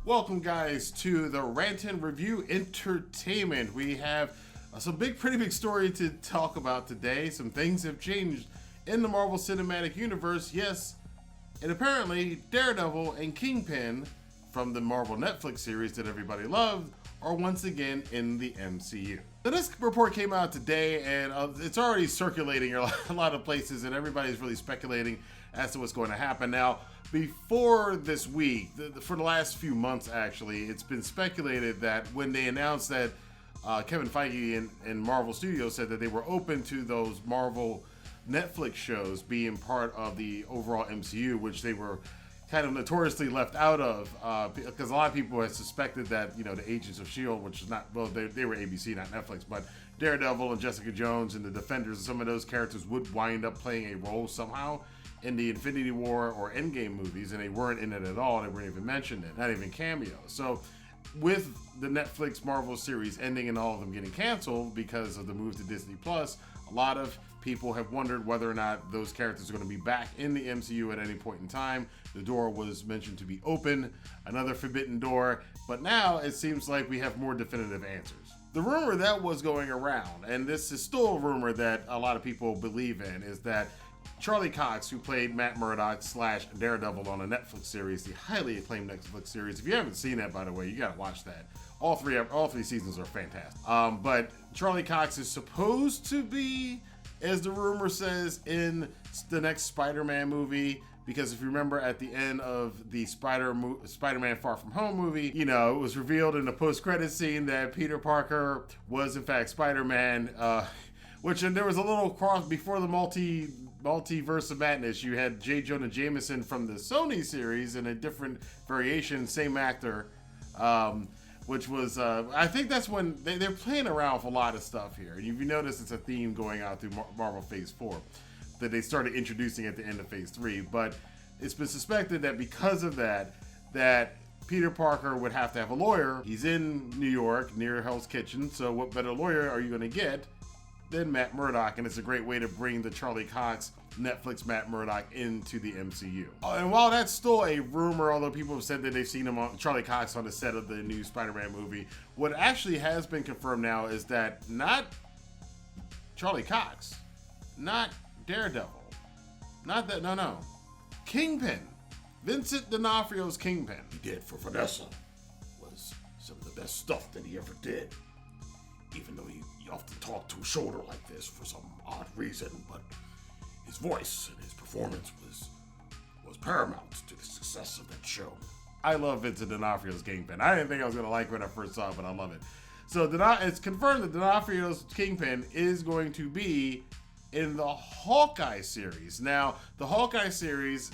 Welcome, guys, to the Rantin Review Entertainment. We have some pretty big story to talk about today. Some things have changed in the Marvel Cinematic Universe. Yes, and apparently Daredevil and Kingpin from the Marvel Netflix series that everybody loved are once again in the MCU. So this report came out today, and it's already circulating a lot of places, and everybody's really speculating as to what's going to happen. Now, before this week, for the last few months actually, it's been speculated that when they announced that Kevin Feige and Marvel Studios said that they were open to those Marvel Netflix shows being part of the overall MCU, which they were kind of notoriously left out of, because a lot of people had suspected that, you know, the Agents of S.H.I.E.L.D., which is not, well, they were ABC, not Netflix, but Daredevil and Jessica Jones and the Defenders and some of those characters would wind up playing a role somehow in the Infinity War or Endgame movies, and they weren't in it at all. They weren't even mentioned in it, not even cameos. So with the Netflix Marvel series ending and all of them getting canceled because of the move to Disney Plus, a lot of people have wondered whether or not those characters are going to be back in the MCU at any point in time. The door was mentioned to be open, another forbidden door, but now it seems like we have more definitive answers. The rumor that was going around, and this is still a rumor that a lot of people believe in, is that Charlie Cox, who played Matt Murdock / Daredevil on a Netflix series, the highly acclaimed Netflix series. If you haven't seen that, by the way, you gotta watch that. All three seasons are fantastic. But Charlie Cox is supposed to be, as the rumor says, in the next Spider-Man movie. Because if you remember at the end of the Spider-Man Far From Home movie, you know, it was revealed in the post-credit scene that Peter Parker was in fact Spider-Man, which, and there was a little cross before the multiverse of madness. You had J. Jonah Jameson from the Sony series in a different variation, same actor, which was, I think that's when they're playing around with a lot of stuff here. And if you notice, it's a theme going out through Marvel Phase 4 that they started introducing at the end of Phase 3. But it's been suspected that because of that Peter Parker would have to have a lawyer. He's in New York, near Hell's Kitchen, so what better lawyer are you going to get than Matt Murdock? And it's a great way to bring the Charlie Cox Netflix Matt Murdock into the MCU. And while that's still a rumor, although people have said that they've seen him Charlie Cox on the set of the new Spider-Man movie, what actually has been confirmed now is that not Charlie Cox, not Daredevil, no, Kingpin, Vincent D'onofrio's Kingpin. He did for Vanessa was some of the best stuff that he ever did. Even though he often talked to his shoulder like this for some odd reason, but his voice and his performance was paramount to the success of that show. I love Vincent D'onofrio's Kingpin. I didn't think I was going to like it when I first saw it, but I love it. So it's confirmed that D'onofrio's Kingpin is going to be in the Hawkeye series. Now, the Hawkeye series,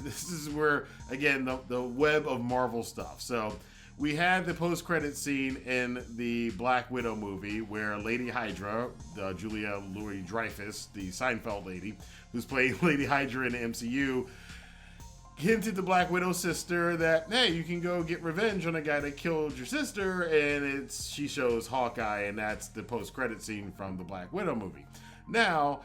this is where, again, the web of Marvel stuff. So we had the post-credit scene in the Black Widow movie where Lady Hydra, Julia Louis-Dreyfus, the Seinfeld lady, who's playing Lady Hydra in the MCU, hinted to Black Widow's sister that, hey, you can go get revenge on a guy that killed your sister, and she shows Hawkeye, and that's the post-credit scene from the Black Widow movie. Now,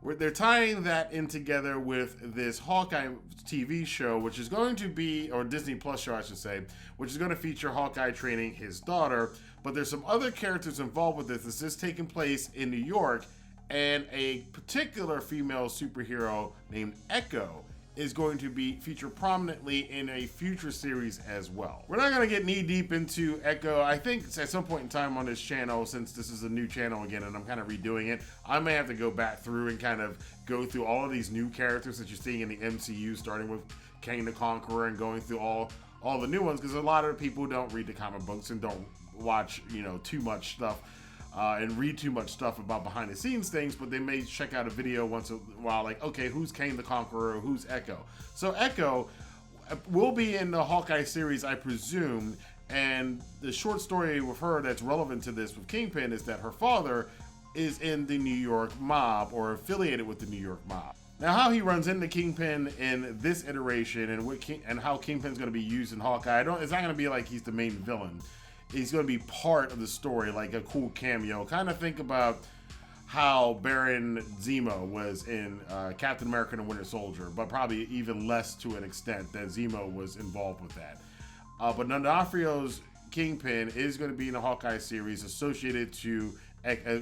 they're tying that in together with this Hawkeye TV show, which is going to be, or Disney Plus show, I should say, which is going to feature Hawkeye training his daughter. But there's some other characters involved with this. This is taking place in New York, and a particular female superhero named Echo is going to be featured prominently in a future series as well. We're not going to get knee deep into Echo. I think at some point in time on this channel, since this is a new channel again and I'm kind of redoing it, I may have to go back through and kind of go through all of these new characters that you're seeing in the MCU, starting with Kang the Conqueror and going through all the new ones, because a lot of people don't read the comic books and don't watch, you know, too much stuff and read too much stuff about behind the scenes things, but they may check out a video once in a while, like, okay, who's Kang the Conqueror, who's Echo? So Echo will be in the Hawkeye series, I presume, and the short story with her that's relevant to this with Kingpin is that her father is in the New York mob, or affiliated with the New York mob. Now, how he runs into Kingpin in this iteration and how Kingpin's going to be used in Hawkeye, it's not going to be like he's the main villain. He's going to be part of the story, like a cool cameo. Kind of think about how Baron Zemo was in Captain America and Winter Soldier, but probably even less to an extent that Zemo was involved with that. But D'onofrio's Kingpin is going to be in the Hawkeye series associated to,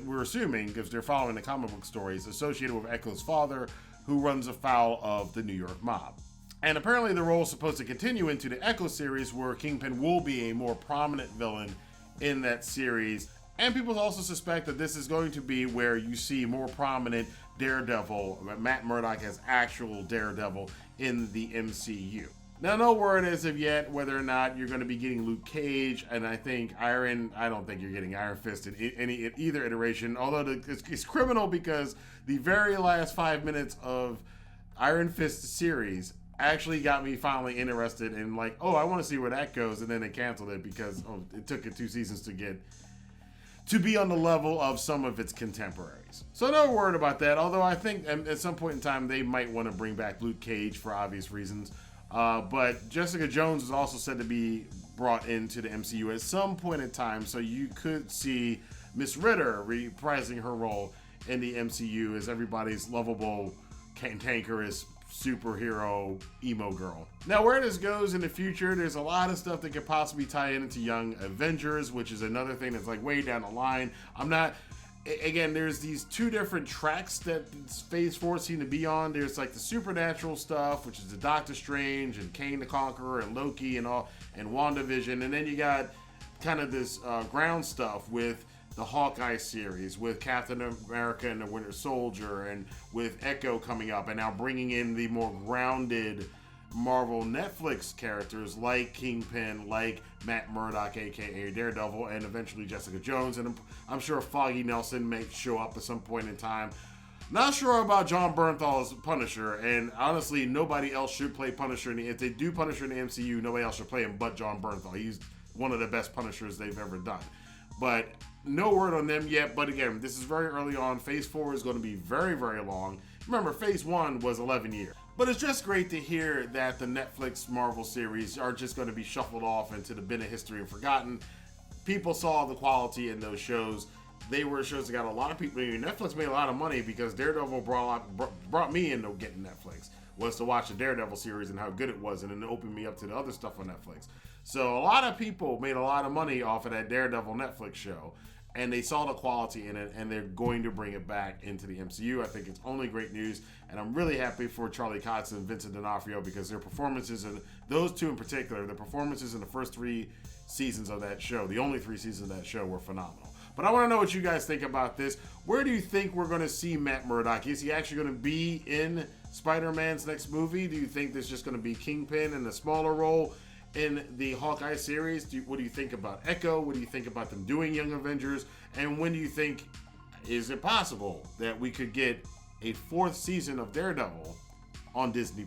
we're assuming, because they're following the comic book stories, associated with Echo's father, who runs afoul of the New York mob. And apparently the role is supposed to continue into the Echo series, where Kingpin will be a more prominent villain in that series. And people also suspect that this is going to be where you see more prominent Daredevil, Matt Murdock as actual Daredevil in the MCU. Now, no word as of yet whether or not you're going to be getting Luke Cage, and I don't think you're getting Iron Fist in either iteration, although it's criminal because the very last 5 minutes of Iron Fist series actually got me finally interested in, like, oh, I want to see where that goes, and then they canceled it because it took it 2 seasons to be on the level of some of its contemporaries. So no word about that, although I think at some point in time they might want to bring back Luke Cage for obvious reasons. But Jessica Jones is also said to be brought into the MCU at some point in time, so you could see Miss Ritter reprising her role in the MCU as everybody's lovable, cantankerous superhero emo girl. Now, where this goes in the future, there's a lot of stuff that could possibly tie into Young Avengers, which is another thing that's like way down the line. Again, there's these 2 different tracks that Phase 4 seem to be on. There's like the supernatural stuff, which is the Doctor Strange and Kang the Conqueror and Loki and WandaVision. And then you got kind of this ground stuff with the Hawkeye series, with Captain America and the Winter Soldier, and with Echo coming up, and now bringing in the more grounded Marvel Netflix characters like Kingpin, like Matt Murdock, aka Daredevil, and eventually Jessica Jones, and I'm sure Foggy Nelson may show up at some point in time. Not sure about John Bernthal's Punisher, and honestly, nobody else should play Punisher. If they do Punisher in the MCU, nobody else should play him but John Bernthal. He's one of the best Punishers they've ever done. But no word on them yet, but again, this is very early on. Phase 4 is going to be very, very long. Remember, Phase 1 was 11 years. But it's just great to hear that the Netflix Marvel series are just going to be shuffled off into the bin of history and forgotten. People saw the quality in those shows. They were shows that got a lot of people. Netflix made a lot of money because Daredevil brought me into getting Netflix, was to watch the Daredevil series and how good it was, and then it opened me up to the other stuff on Netflix. So a lot of people made a lot of money off of that Daredevil Netflix show, and they saw the quality in it, and they're going to bring it back into the MCU. I think it's only great news, and I'm really happy for Charlie Cox and Vincent D'onofrio because their performances, and those 2 in particular, the performances in the first 3 seasons of that show, the only 3 seasons of that show, were phenomenal. But I want to know what you guys think about this. Where do you think we're going to see Matt Murdock? Is he actually going to be in Spider-Man's next movie? Do you think there's just going to be Kingpin in a smaller role in the Hawkeye series? What do you think about Echo? What do you think about them doing Young Avengers? And when do you think, is it possible that we could get a 4th season of Daredevil on Disney+?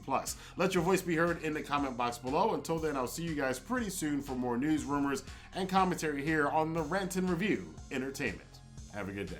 Let your voice be heard in the comment box below. Until then, I'll see you guys pretty soon for more news, rumors, and commentary here on the Rantin Review Entertainment. Have a good day.